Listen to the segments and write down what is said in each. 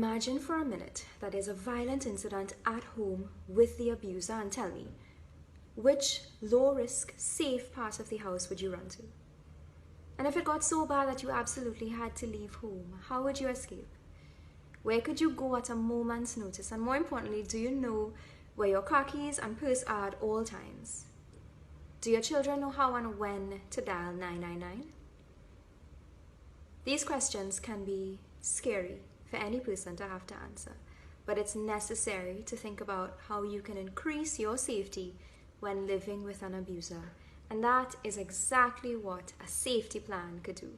Imagine for a minute that there's a violent incident at home with the abuser and tell me, which low-risk, safe part of the house would you run to? And if it got so bad that you absolutely had to leave home, how would you escape? Where could you go at a moment's notice? And more importantly, do you know where your car keys and purse are at all times? Do your children know how and when to dial 999? These questions can be scary for any person to have to answer, but it's necessary to think about how you can increase your safety when living with an abuser. And that is exactly what a safety plan could do.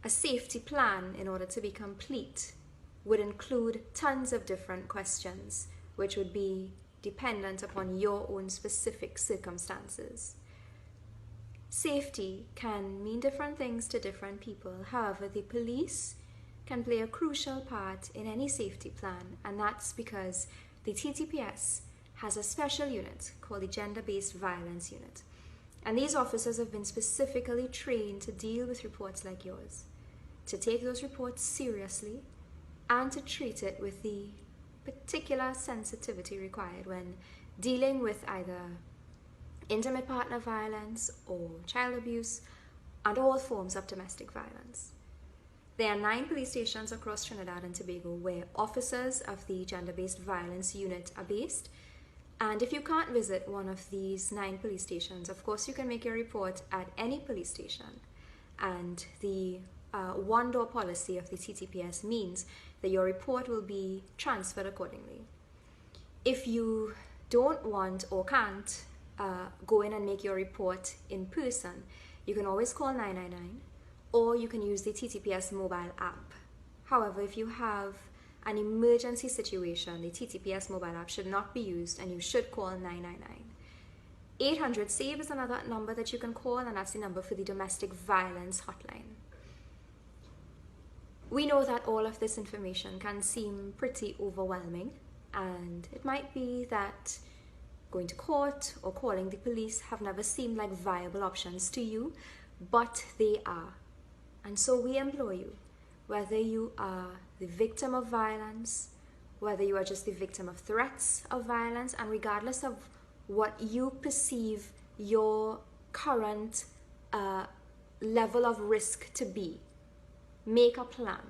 A safety plan, in order to be complete, would include tons of different questions, which would be dependent upon your own specific circumstances. Safety can mean different things to different people. However, the police can play a crucial part in any safety plan, and that's because the TTPS has a special unit called the Gender-Based Violence Unit. And these officers have been specifically trained to deal with reports like yours, to take those reports seriously, and to treat it with the particular sensitivity required when dealing with either intimate partner violence or child abuse and all forms of domestic violence. There are 9 police stations across Trinidad and Tobago where officers of the Gender-Based Violence Unit are based. And if you can't visit one of these 9 police stations, of course you can make your report at any police station. And the one-door policy of the TTPS means that your report will be transferred accordingly. If you don't want or can't go in and make your report in person, you can always call 999 or you can use the TTPS mobile app. However, if you have an emergency situation, the TTPS mobile app should not be used and you should call 999. 800-SAVE is another number that you can call, and that's the number for the domestic violence hotline. We know that all of this information can seem pretty overwhelming, and it might be that going to court or calling the police have never seemed like viable options to you, but they are. And so we implore you, whether you are the victim of violence, whether you are just the victim of threats of violence, and regardless of what you perceive your current level of risk to be, make a plan,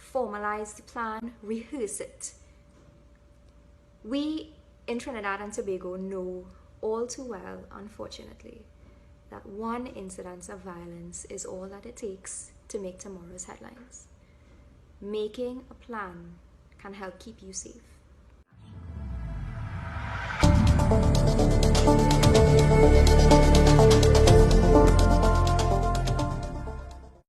formalize the plan, rehearse it. We in Trinidad and Tobago know all too well, unfortunately, that one incident of violence is all that it takes to make tomorrow's headlines. Making a plan can help keep you safe.